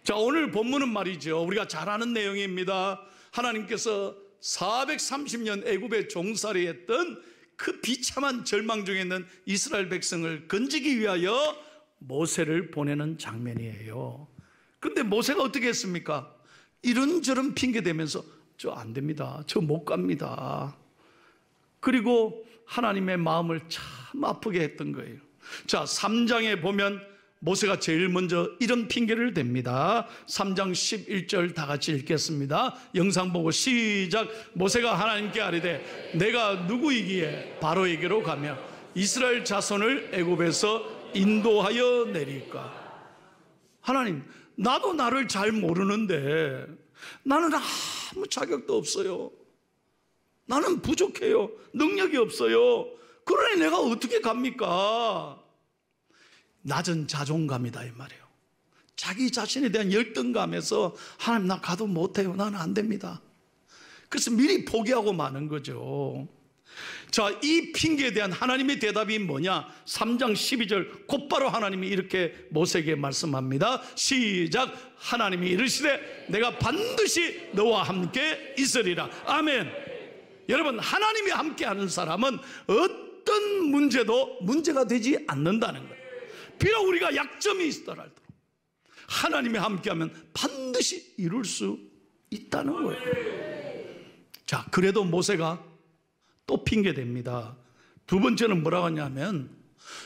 자, 오늘 본문은 말이죠, 우리가 잘 아는 내용입니다. 하나님께서 430년 애굽에 종살이 했던 그 비참한 절망 중에 있는 이스라엘 백성을 건지기 위하여 모세를 보내는 장면이에요. 그런데 모세가 어떻게 했습니까? 이런저런 핑계대면서 저 안 됩니다, 저 못 갑니다. 그리고 하나님의 마음을 참 아프게 했던 거예요. 자, 3장에 보면 모세가 제일 먼저 이런 핑계를 댑니다. 3장 11절 다 같이 읽겠습니다. 영상 보고 시작. 모세가 하나님께 아뢰되 내가 누구이기에 바로에게로 가며 이스라엘 자손을 애굽에서 인도하여 내릴까? 하나님, 나도 나를 잘 모르는데 나는 아무 자격도 없어요. 나는 부족해요. 능력이 없어요. 그러니 내가 어떻게 갑니까? 낮은 자존감이다 이 말이에요. 자기 자신에 대한 열등감에서 하나님, 나 가도 못해요, 나는 안 됩니다. 그래서 미리 포기하고 마는 거죠. 자, 이 핑계에 대한 하나님의 대답이 뭐냐? 3장 12절 곧바로 하나님이 이렇게 모세에게 말씀합니다. 시작. 하나님이 이르시되 내가 반드시 너와 함께 있으리라. 아멘. 여러분, 하나님이 함께하는 사람은 어떤 문제도 문제가 되지 않는다는 거예요. 비록 우리가 약점이 있더라도 하나님이 함께하면 반드시 이룰 수 있다는 거예요. 자, 그래도 모세가 또 핑계댑니다. 두 번째는 뭐라고 하냐면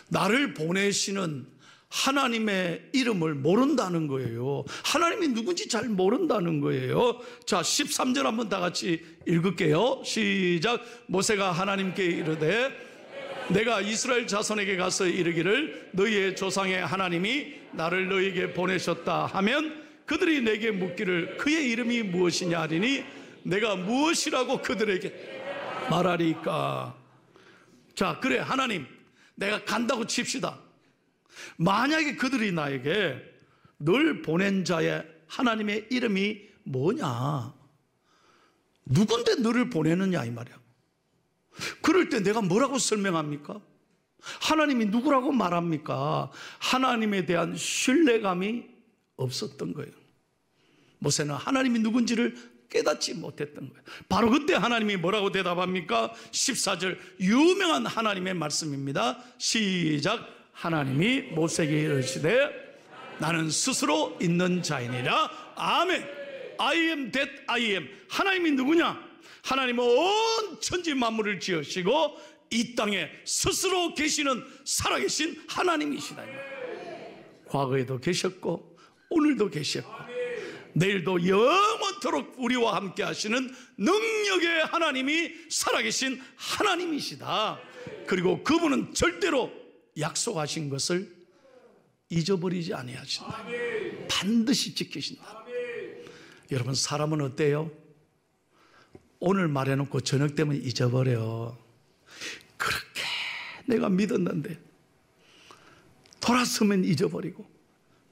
나를 보내시는 하나님의 이름을 모른다는 거예요. 하나님이 누군지 잘 모른다는 거예요. 자, 13절 한번 다 같이 읽을게요. 시작. 모세가 하나님께 이르되 내가 이스라엘 자손에게 가서 이르기를 너희의 조상의 하나님이 나를 너희에게 보내셨다 하면 그들이 내게 묻기를 그의 이름이 무엇이냐 하리니 내가 무엇이라고 그들에게 말하리까? 자, 그래, 하나님, 내가 간다고 칩시다. 만약에 그들이 나에게 널 보낸 자의 하나님의 이름이 뭐냐, 누군데 너를 보내느냐 이 말이야. 그럴 때 내가 뭐라고 설명합니까? 하나님이 누구라고 말합니까? 하나님에 대한 신뢰감이 없었던 거예요. 모세는 하나님이 누군지를 깨닫지 못했던 거예요. 바로 그때 하나님이 뭐라고 대답합니까? 14절 유명한 하나님의 말씀입니다. 시작. 하나님이 모세에게 이르시되 나는 스스로 있는 자이니라. 아멘. I am that I am. 하나님이 누구냐? 하나님은 온 천지 만물을 지으시고 이 땅에 스스로 계시는 살아계신 하나님이시다. 과거에도 계셨고 오늘도 계셨고 내일도 영원토록 우리와 함께 하시는 능력의 하나님이 살아계신 하나님이시다. 그리고 그분은 절대로 약속하신 것을 잊어버리지 아니하신다. 반드시 지키신다. 여러분, 사람은 어때요? 오늘 말해놓고 저녁 되면 잊어버려. 그렇게 내가 믿었는데 돌아서면 잊어버리고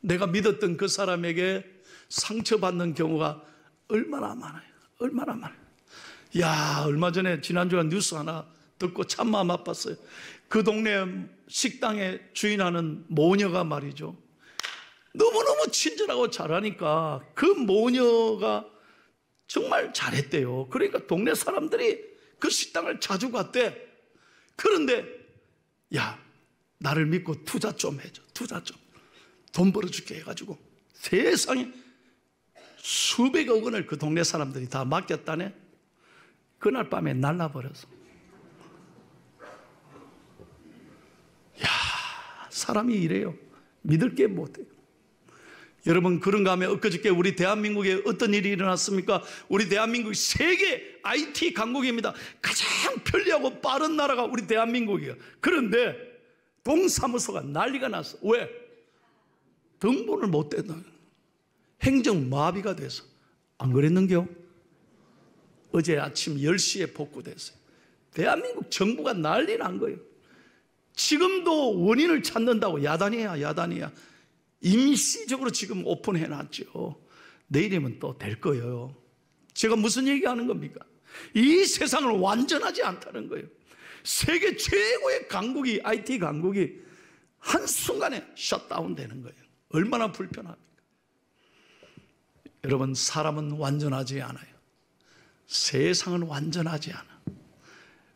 내가 믿었던 그 사람에게 상처받는 경우가 얼마나 많아요. 얼마나 많아요. 야, 얼마 전에 지난주에 뉴스 하나 듣고 참 마음 아팠어요. 그 동네 식당에 주인하는 모녀가 말이죠, 너무너무 친절하고 잘하니까 그 모녀가 정말 잘했대요. 그러니까 동네 사람들이 그 식당을 자주 갔대. 그런데 야, 나를 믿고 투자 좀 해줘. 투자 좀. 돈 벌어줄게 해가지고 세상에 수백억 원을 그 동네 사람들이 다 맡겼다네. 그날 밤에 날라버려서. 야, 사람이 이래요. 믿을 게 못해요. 여러분, 그런가 하면 엊그저께 우리 대한민국에 어떤 일이 일어났습니까? 우리 대한민국이 세계 IT 강국입니다. 가장 편리하고 빠른 나라가 우리 대한민국이에요. 그런데 동사무소가 난리가 났어. 왜? 등본을 못 떼다. 행정마비가 돼서. 안 그랬는겨? 어제 아침 10시에 복구됐어요. 대한민국 정부가 난리 난 거예요. 지금도 원인을 찾는다고 야단이야, 야단이야. 임시적으로 지금 오픈해놨죠. 내일이면 또 될 거예요. 제가 무슨 얘기하는 겁니까? 이 세상은 완전하지 않다는 거예요. 세계 최고의 강국이, IT 강국이 한순간에 셧다운 되는 거예요. 얼마나 불편합니까? 여러분, 사람은 완전하지 않아요. 세상은 완전하지 않아.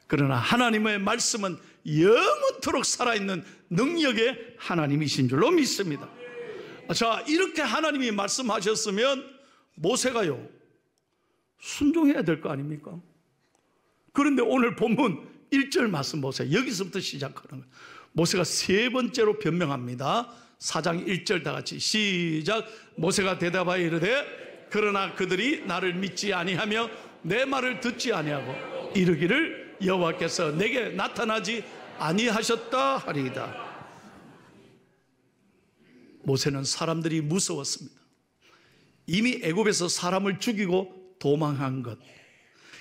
그러나 하나님의 말씀은 영원토록 살아있는 능력의 하나님이신 줄로 믿습니다. 자, 이렇게 하나님이 말씀하셨으면 모세가요, 순종해야 될 거 아닙니까? 그런데 오늘 본문 1절 말씀 보세요. 여기서부터 시작하는 거예요. 모세가 세 번째로 변명합니다. 4장 1절 다 같이 시작. 모세가 대답하여 이르되 그러나 그들이 나를 믿지 아니하며 내 말을 듣지 아니하고 이르기를 여호와께서 내게 나타나지 아니하셨다 하리이다. 모세는 사람들이 무서웠습니다. 이미 애굽에서 사람을 죽이고 도망한 것,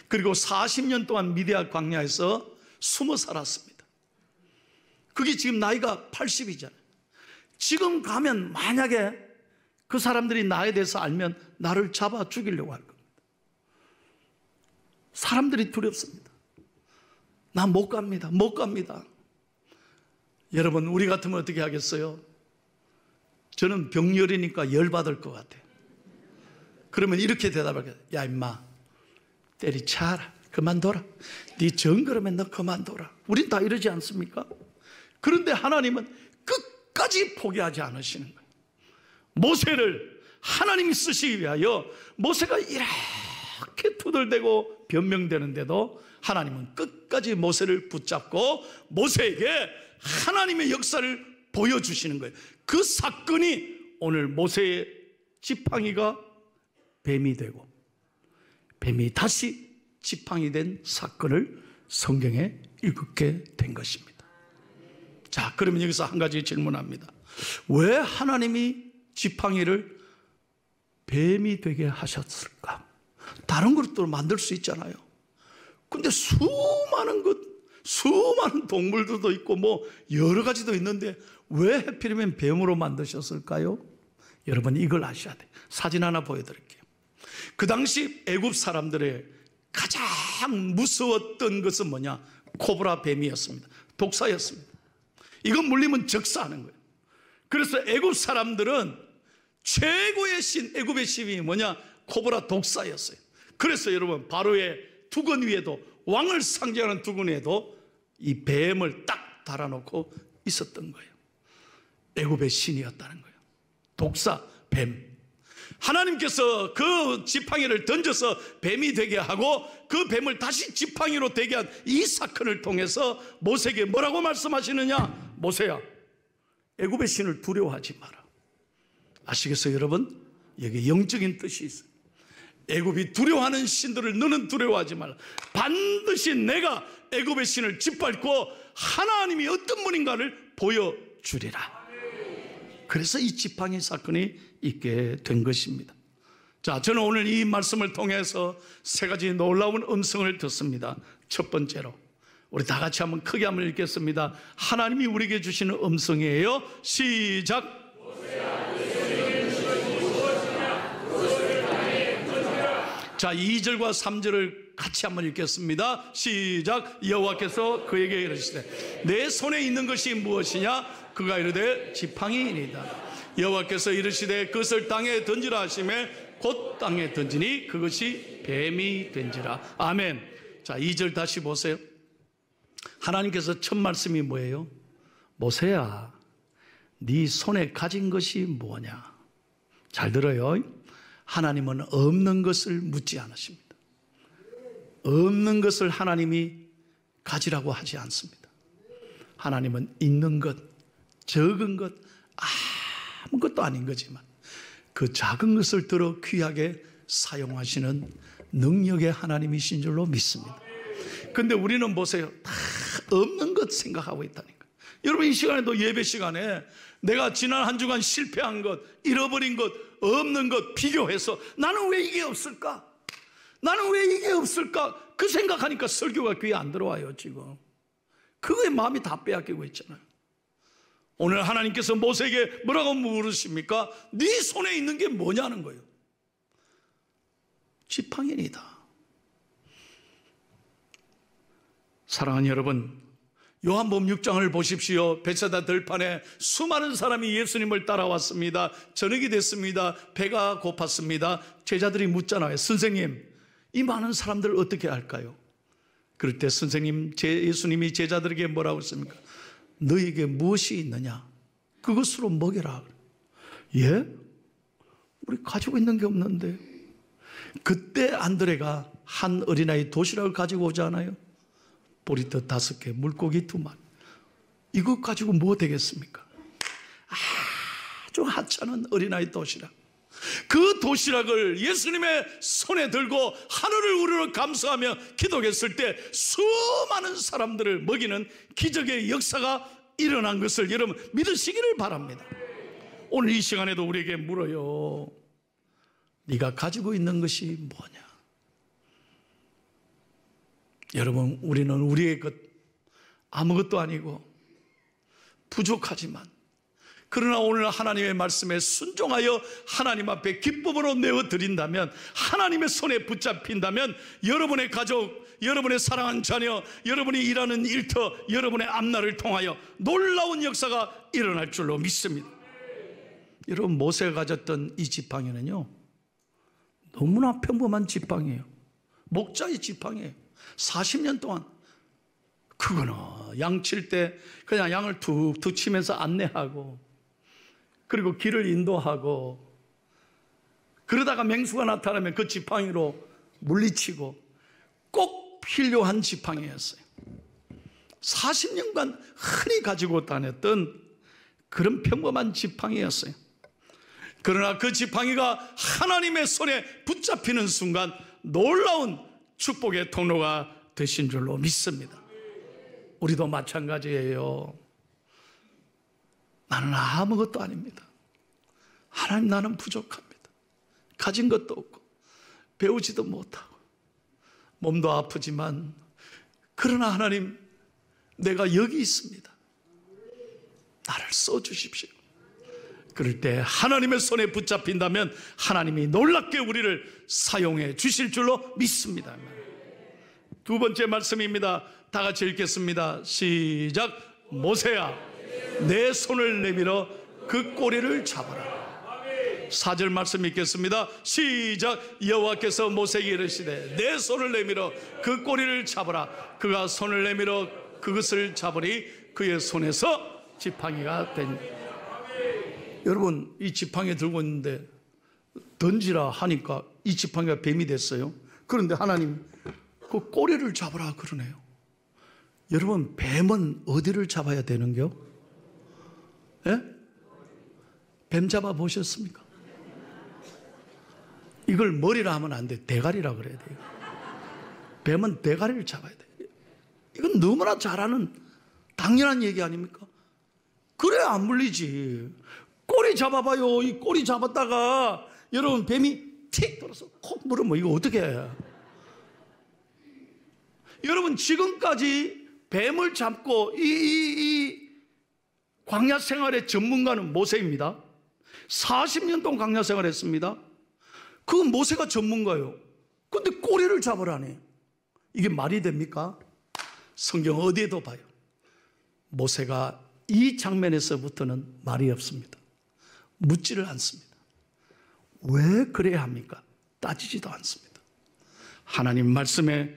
그리고 40년 동안 미디안 광야에서 숨어 살았습니다. 그게 지금 나이가 80이잖아요. 지금 가면 만약에 그 사람들이 나에 대해서 알면 나를 잡아 죽이려고 할 겁니다. 사람들이 두렵습니다. 나 못 갑니다. 못 갑니다. 여러분, 우리 같으면 어떻게 하겠어요? 저는 병열이니까 열받을 것 같아요. 그러면 이렇게 대답할게요. 야 임마, 때리차라. 그만둬라. 네 정그러면 너 그만둬라. 우린 다 이러지 않습니까? 그런데 하나님은 끝까지 포기하지 않으시는 거예요. 모세를 하나님이 쓰시기 위하여 모세가 이렇게 투덜대고 변명되는데도 하나님은 끝까지 모세를 붙잡고 모세에게 하나님의 역사를 보여주시는 거예요. 그 사건이 오늘 모세의 지팡이가 뱀이 되고 뱀이 다시 지팡이 된 사건을 성경에 읽게 된 것입니다. 자, 그러면 여기서 한 가지 질문합니다. 왜 하나님이 지팡이를 뱀이 되게 하셨을까? 다른 것도 만들 수 있잖아요. 근데 수많은 동물들도 있고 뭐 여러 가지도 있는데 왜 하필이면 뱀으로 만드셨을까요? 여러분, 이걸 아셔야 돼요. 사진 하나 보여드릴게요. 그 당시 애굽 사람들의 가장 무서웠던 것은 뭐냐? 코브라 뱀이었습니다. 독사였습니다. 이건 물리면 적사하는 거예요. 그래서 애굽 사람들은 최고의 신, 애굽의 신이 뭐냐? 코브라 독사였어요. 그래서 여러분, 바로의 두건 위에도, 왕을 상징하는 두건 위에도 이 뱀을 딱 달아놓고 있었던 거예요. 애굽의 신이었다는 거예요. 독사, 뱀. 하나님께서 그 지팡이를 던져서 뱀이 되게 하고 그 뱀을 다시 지팡이로 되게 한 이 사건을 통해서 모세에게 뭐라고 말씀하시느냐? 모세야, 애굽의 신을 두려워하지 마라. 아시겠어요, 여러분? 여기 영적인 뜻이 있어요. 애굽이 두려워하는 신들을 너는 두려워하지 말라. 반드시 내가 애굽의 신을 짓밟고 하나님이 어떤 분인가를 보여주리라. 그래서 이 지팡이 사건이 있게 된 것입니다. 자, 저는 오늘 이 말씀을 통해서 세 가지 놀라운 음성을 듣습니다. 첫 번째로 우리 다 같이 한번 크게 한번 읽겠습니다. 하나님이 우리에게 주시는 음성이에요. 시작. 자, 2절과 3절을 같이 한번 읽겠습니다. 시작. 여호와께서 그에게 이르시되 내 손에 있는 것이 무엇이냐? 그가 이르되 지팡이이니이다. 여호와께서 이르시되 그것을 땅에 던지라 하시매 곧 땅에 던지니 그것이 뱀이 된지라. 아멘. 자, 2절 다시 보세요. 하나님께서 첫 말씀이 뭐예요? 모세야, 네 손에 가진 것이 뭐냐? 잘 들어요. 하나님은 없는 것을 묻지 않으십니다. 없는 것을 하나님이 가지라고 하지 않습니다. 하나님은 있는 것, 적은 것, 아무것도 아닌 거지만 그 작은 것을 들어 귀하게 사용하시는 능력의 하나님이신 줄로 믿습니다. 근데 우리는 보세요, 다 없는 것 생각하고 있다니까. 여러분, 이 시간에도 예배 시간에 내가 지난 한 주간 실패한 것, 잃어버린 것, 없는 것 비교해서 나는 왜 이게 없을까? 나는 왜 이게 없을까? 그 생각하니까 설교가 귀에 안 들어와요. 지금 그거에 마음이 다 빼앗기고 있잖아요. 오늘 하나님께서 모세에게 뭐라고 물으십니까? 네 손에 있는 게 뭐냐는 거예요. 지팡이니다. 사랑하는 여러분, 요한복음 6장을 보십시오. 벳사다 들판에 수많은 사람이 예수님을 따라왔습니다. 저녁이 됐습니다. 배가 고팠습니다. 제자들이 묻잖아요. 선생님, 이 많은 사람들 어떻게 할까요? 그럴 때 예수님이 제자들에게 뭐라고 했습니까? 너에게 무엇이 있느냐? 그것으로 먹여라. 예? 우리 가지고 있는 게 없는데. 그때 안드레가 한 어린아이 도시락을 가지고 오지 않아요? 보리떡 5개, 물고기 2마리. 이거 가지고 뭐 되겠습니까? 아주 하찮은 어린아이 도시락. 그 도시락을 예수님의 손에 들고 하늘을 우러러 감사하며 기도했을 때 수많은 사람들을 먹이는 기적의 역사가 일어난 것을 여러분 믿으시기를 바랍니다. 오늘 이 시간에도 우리에게 물어요. 네가 가지고 있는 것이 뭐냐? 여러분, 우리는 우리의 것 아무것도 아니고 부족하지만, 그러나 오늘 하나님의 말씀에 순종하여 하나님 앞에 기쁨으로 내어드린다면, 하나님의 손에 붙잡힌다면 여러분의 가족, 여러분의 사랑하는 자녀, 여러분이 일하는 일터, 여러분의 앞날을 통하여 놀라운 역사가 일어날 줄로 믿습니다. 여러분, 모세가 가졌던 이 지팡이는요, 너무나 평범한 지팡이에요. 목자의 지팡이에요. 40년 동안 그거는 양 칠 때 그냥 양을 툭툭 치면서 안내하고, 그리고 길을 인도하고, 그러다가 맹수가 나타나면 그 지팡이로 물리치고, 꼭 필요한 지팡이였어요. 40년간 흔히 가지고 다녔던 그런 평범한 지팡이였어요. 그러나 그 지팡이가 하나님의 손에 붙잡히는 순간 놀라운 축복의 통로가 되신 줄로 믿습니다. 우리도 마찬가지예요. 나는 아무것도 아닙니다. 하나님, 나는 부족합니다. 가진 것도 없고 배우지도 못하고 몸도 아프지만, 그러나 하나님, 내가 여기 있습니다. 나를 써주십시오. 그럴 때 하나님의 손에 붙잡힌다면 하나님이 놀랍게 우리를 사용해 주실 줄로 믿습니다. 두 번째 말씀입니다. 다 같이 읽겠습니다. 시작. 모세야, 내 손을 내밀어 그 꼬리를 잡아라. 4절 말씀 읽겠습니다. 시작. 여호와께서 모세에게 이르시되 내 손을 내밀어 그 꼬리를 잡아라. 그가 손을 내밀어 그것을 잡으니 그의 손에서 지팡이가 된. 여러분, 이 지팡이 들고 있는데 던지라 하니까 이 지팡이가 뱀이 됐어요. 그런데 하나님 그 꼬리를 잡으라 그러네요. 여러분, 뱀은 어디를 잡아야 되는겨? 예? 뱀 잡아 보셨습니까? 이걸 머리라 하면 안 돼. 대가리라 그래야 돼요. 뱀은 대가리를 잡아야 돼. 이건 너무나 잘하는 당연한 얘기 아닙니까? 그래 안 물리지. 꼬리 잡아봐요. 이 꼬리 잡았다가 여러분 뱀이 틱 돌아서 콕 물으면 이거 어떻게 해? 여러분, 지금까지 뱀을 잡고 이 광야 생활의 전문가는 모세입니다. 40년 동안 광야 생활했습니다. 그 모세가 전문가예요. 근데 꼬리를 잡으라니, 이게 말이 됩니까? 성경 어디에도 봐요. 모세가 이 장면에서부터는 말이 없습니다. 묻지를 않습니다. 왜 그래야 합니까? 따지지도 않습니다. 하나님 말씀에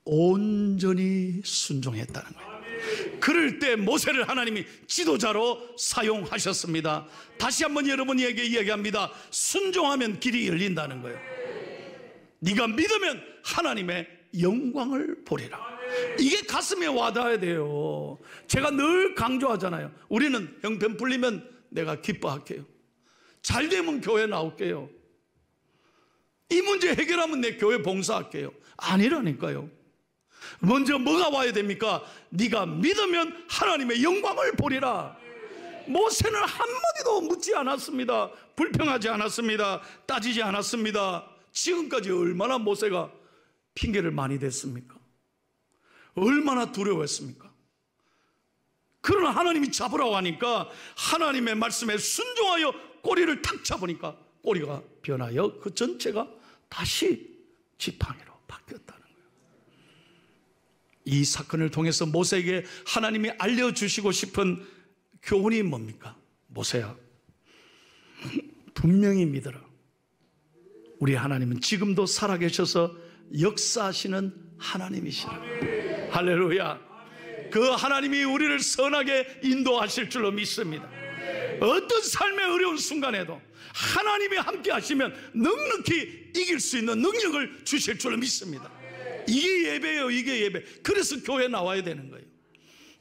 온전히 순종했다는 거예요. 그럴 때 모세를 하나님이 지도자로 사용하셨습니다. 다시 한번 여러분에게 이야기합니다. 순종하면 길이 열린다는 거예요. 네가 믿으면 하나님의 영광을 보리라. 이게 가슴에 와닿아야 돼요. 제가 늘 강조하잖아요. 우리는 형편 풀리면 내가 기뻐할게요. 잘 되면 교회 나올게요. 이 문제 해결하면 내 교회 봉사할게요. 아니라니까요. 먼저 뭐가 와야 됩니까? 네가 믿으면 하나님의 영광을 보리라. 모세는 한마디도 묻지 않았습니다. 불평하지 않았습니다. 따지지 않았습니다. 지금까지 얼마나 모세가 핑계를 많이 댔습니까? 얼마나 두려워했습니까? 그러나 하나님이 잡으라고 하니까 하나님의 말씀에 순종하여 꼬리를 탁 잡으니까 꼬리가 변하여 그 전체가 다시 지팡이로 바뀌었다는 거예요. 이 사건을 통해서 모세에게 하나님이 알려주시고 싶은 교훈이 뭡니까? 모세야, 분명히 믿어라. 우리 하나님은 지금도 살아계셔서 역사하시는 하나님이시라. 할렐루야. 그 하나님이 우리를 선하게 인도하실 줄로 믿습니다. 어떤 삶의 어려운 순간에도 하나님이 함께 하시면 넉넉히 이길 수 있는 능력을 주실 줄로 믿습니다. 이게 예배예요. 이게 예배. 그래서 교회 나와야 되는 거예요.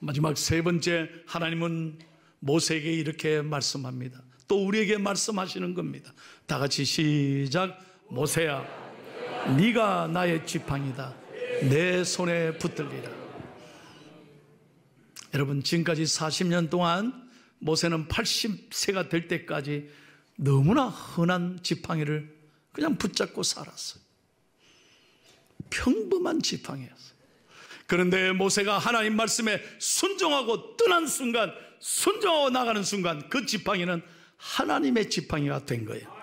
마지막 세 번째, 하나님은 모세에게 이렇게 말씀합니다. 또 우리에게 말씀하시는 겁니다. 다 같이 시작. 모세야, 네가 나의 지팡이다. 내 손에 붙들리라. 여러분, 지금까지 40년 동안 모세는 80세가 될 때까지 너무나 흔한 지팡이를 그냥 붙잡고 살았어요. 평범한 지팡이였어요. 그런데 모세가 하나님 말씀에 순종하고 떠난 순간, 순종하고 나가는 순간 그 지팡이는 하나님의 지팡이가 된 거예요.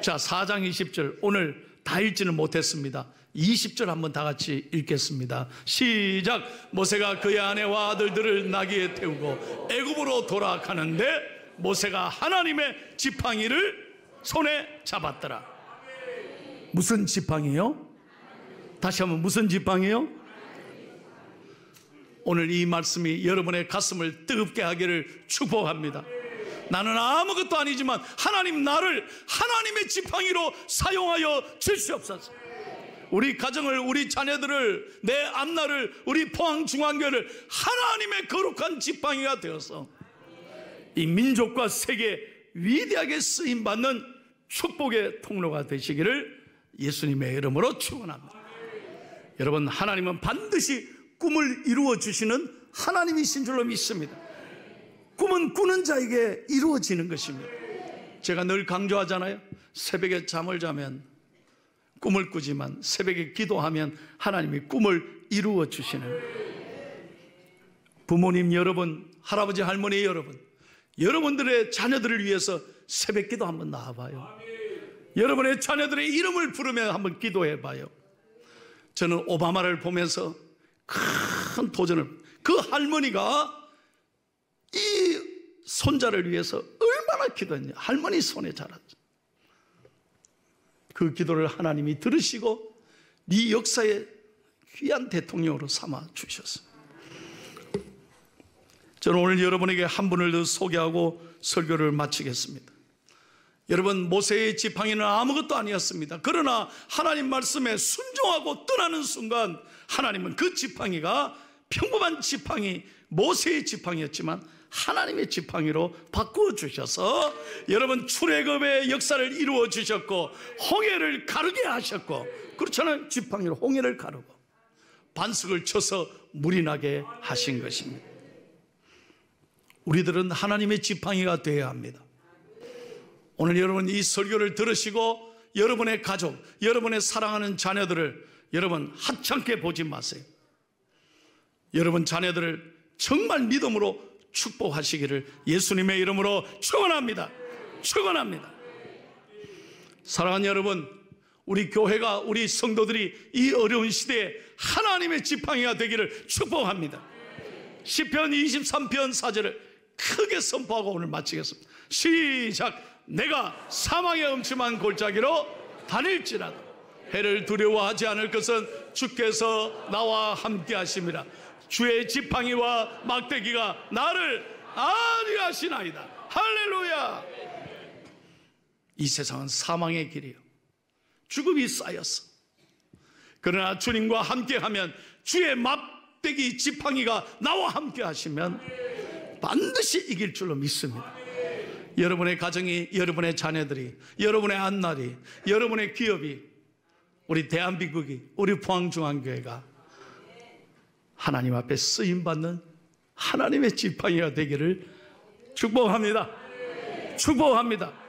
자, 4장 20절, 오늘 다 읽지는 못했습니다. 20절 한번 다 같이 읽겠습니다. 시작. 모세가 그의 아내와 아들들을 나귀에 태우고 애굽으로 돌아가는데 모세가 하나님의 지팡이를 손에 잡았더라. 무슨 지팡이요? 다시 한번, 무슨 지팡이요? 오늘 이 말씀이 여러분의 가슴을 뜨겁게 하기를 축복합니다. 나는 아무것도 아니지만 하나님 나를 하나님의 지팡이로 사용하여 주시옵소서. 우리 가정을, 우리 자녀들을, 내 앞날을, 우리 포항중앙교회를 하나님의 거룩한 지팡이가 되어서 이 민족과 세계에 위대하게 쓰임받는 축복의 통로가 되시기를 예수님의 이름으로 축원합니다. 여러분, 하나님은 반드시 꿈을 이루어 주시는 하나님이신 줄로 믿습니다. 꿈은 꾸는 자에게 이루어지는 것입니다. 제가 늘 강조하잖아요. 새벽에 잠을 자면 꿈을 꾸지만 새벽에 기도하면 하나님이 꿈을 이루어 주시는, 부모님 여러분, 할아버지 할머니 여러분, 여러분들의 자녀들을 위해서 새벽 기도 한번 나와봐요. 여러분의 자녀들의 이름을 부르며 한번 기도해봐요. 저는 오바마를 보면서 큰 도전을, 그 할머니가 이 손자를 위해서 얼마나 기도했냐. 할머니 손에 자랐죠. 그 기도를 하나님이 들으시고 네 역사의 귀한 대통령으로 삼아 주셨어요. 저는 오늘 여러분에게 한 분을 더 소개하고 설교를 마치겠습니다. 여러분, 모세의 지팡이는 아무것도 아니었습니다. 그러나 하나님 말씀에 순종하고 떠나는 순간 하나님은 그 지팡이가 평범한 지팡이, 모세의 지팡이였지만 하나님의 지팡이로 바꾸어 주셔서 여러분 출애굽의 역사를 이루어 주셨고 홍해를 가르게 하셨고, 그렇잖아요. 지팡이로 홍해를 가르고 반석을 쳐서 물이 나게 하신 것입니다. 우리들은 하나님의 지팡이가 되어야 합니다. 오늘 여러분 이 설교를 들으시고 여러분의 가족, 여러분의 사랑하는 자녀들을 여러분 하찮게 보지 마세요. 여러분 자녀들을 정말 믿음으로 축복하시기를 예수님의 이름으로 축원합니다. 축원합니다. 사랑하는 여러분, 우리 교회가, 우리 성도들이 이 어려운 시대에 하나님의 지팡이가 되기를 축복합니다. 시편 23편 4절을 크게 선포하고 오늘 마치겠습니다. 시작. 내가 사망의 음침한 골짜기로 다닐지라도 해를 두려워하지 않을 것은 주께서 나와 함께 하심이라. 주의 지팡이와 막대기가 나를 안위하시나이다. 할렐루야. 이 세상은 사망의 길이요, 죽음이 쌓였어. 그러나 주님과 함께하면, 주의 막대기 지팡이가 나와 함께 하시면 반드시 이길 줄로 믿습니다. 여러분의 가정이, 여러분의 자녀들이, 여러분의 앞날이, 여러분의 기업이, 우리 대한민국이, 우리 포항중앙교회가 하나님 앞에 쓰임받는 하나님의 지팡이가 되기를 축복합니다. 축복합니다.